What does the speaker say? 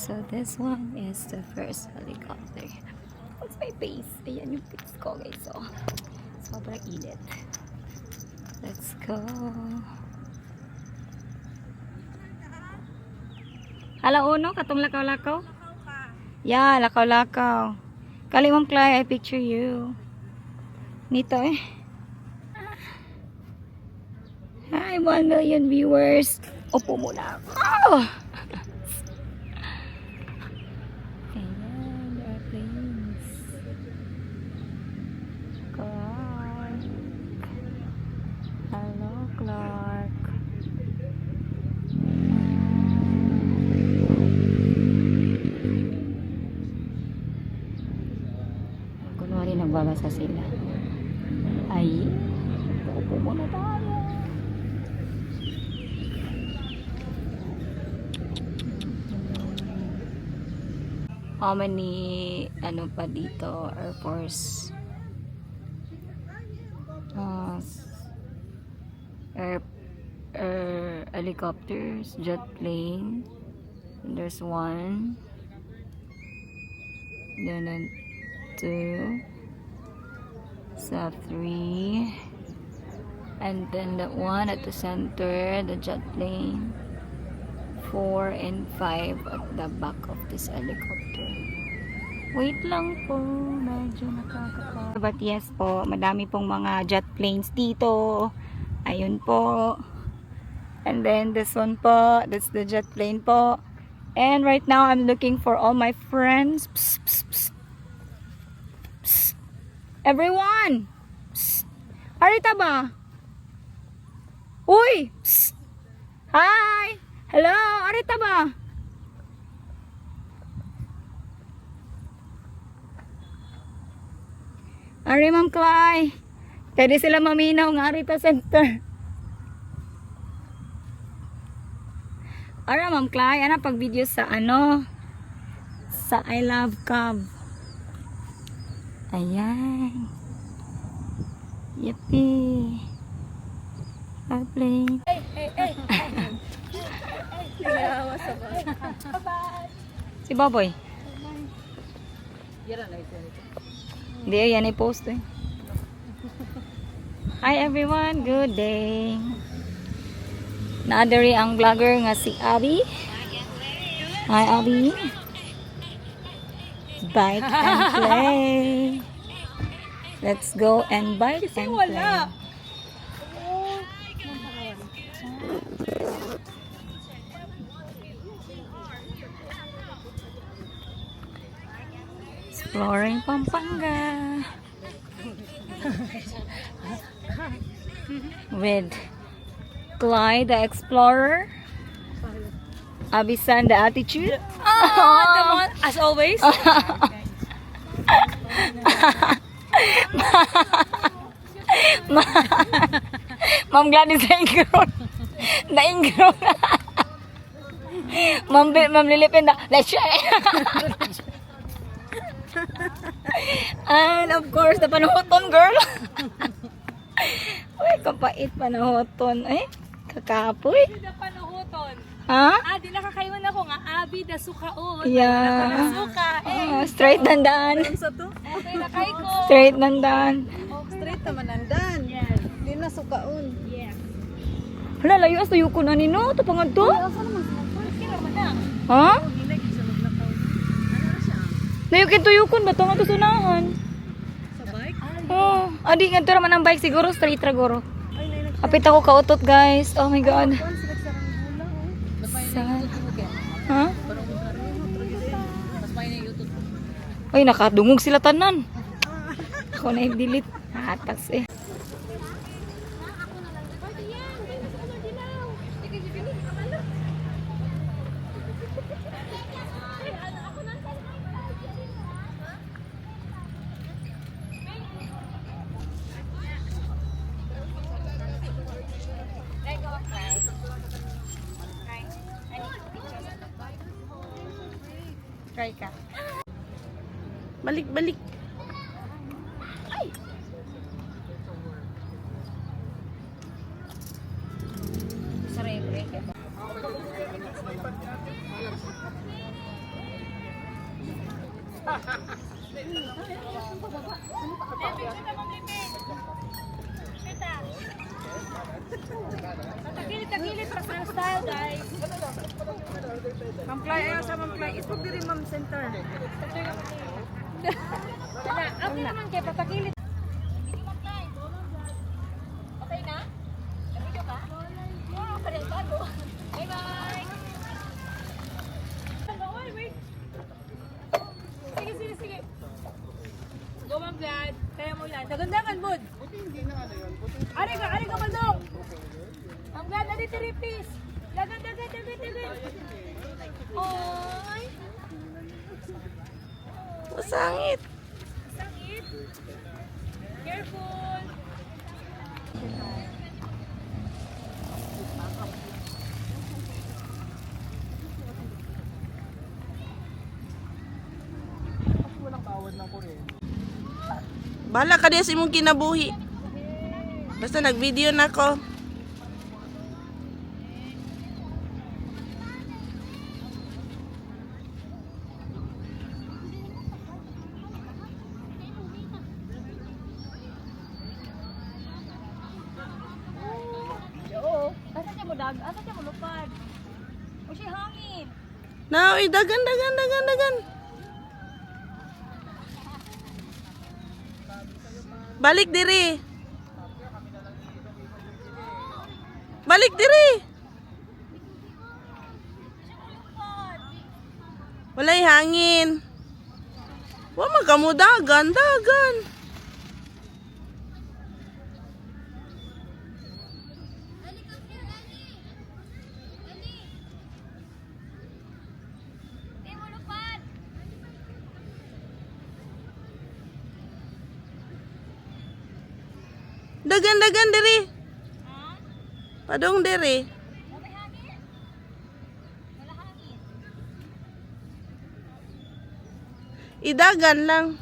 So this one is the first helicopter. What's my face? Ayan yung face ko guys. So, sobrang init. Let's go. Hala uno, katong lakaw-lakaw? Yeah, lakaw-lakaw. Kali Ma'am Clay, I picture you. Nito eh. Hi, 1 million viewers. Upo muna ako. Oh! Ayan, there are planes. Clark. Hello, Clark. Kunwari nagbabasa sila. Ay, upo muna tayo. How many ano pa dito Air Force helicopters, jet plane. There's one, then two, so three, and then the one at the center, the jet plane. 4 and 5 at the back of this helicopter. Wait lang po, medyo nakakapa. But yes po, madami pong mga jet planes dito. Ayun po. And then this one po, that's the jet plane po. And right now I'm looking for all my friends. Psst, psst, psst. Psst. Everyone! Psst. Arita ba? Uy! Psst. Hi! Hello, arita ba? Ari Ma'am Clay. Pwede sila maminaw ng Arita Center. Ari Ma'am Clay, ana pag video sa ano? Sa I Love Cab. Ayan. Yippee. Airplane. Hey. Si Baboy. Hindi, yan i-post eh. Hi everyone, good day. Naadari ang vlogger nga si Abby. Hi Abby. Bike and play. Let's go and bike and play. Exploring Pampanga with Clyde the Explorer, Abisan the Attitude. The one, as always. Ma'am Gladys na-ingron. Na-ingron. Ma'am Lilipin na. Let's try. And of course, the panahoton girl. Uy, kapait panahoton. Eh, kakapoy. Di na panuhuton. Ha? Di nakakaiwan ako nga. Abi da sukaon. Yeah. Suka. Straight nandaan. Okay na kay ko. Straight nandaan. Straight naman nandan. Yes. Di na sukaon. Yes. Hala, layo as tayo ko na nino. Tapangan to. Okay naman na. Ha? Hindi sa naglakaw. Ano na siya? Layo kituyukon. Bato nga to sunahan. Sa bike? Oh, adi nga to naman ang bike siguro. Straight ra guro. Ay, nailag. Apit ako kautot guys. Oh my god. Kuan sila sa rangula oh. Sad. Ha? Parang mas may na YouTube. Ay, nakadungog sila tanan. Ako na i-delete. Hatas eh. Try ka. Balik. Saray break. Tagilid para sa style, guys. Mamplay, ayaw sa mamplay. Ito diri ma'am center. Wala, okay naman kayo, patagilid. Okay na? Nag-video ka? Oo, parang bago. Bye-bye! Oy, wait! Sige, sige. Go, Ma'am Vlad. Kaya mo yan. Dagandagan, Bud. Ari ka, Bandong. Ma'am Vlad, ali 3 piece. Dagan. Oy! Masangit. Sangit. Careful. Bahala ka diya sa imong kinabuhi. Basta nag-video na ko. Oo. Asa siya mo dag? Asa siya mo lupad? O siya hangin. Now, dagan. Balik diri. Walay hangin. Wa magamudagan, dagan. Dagan diri. Padong diri. Idagan lang.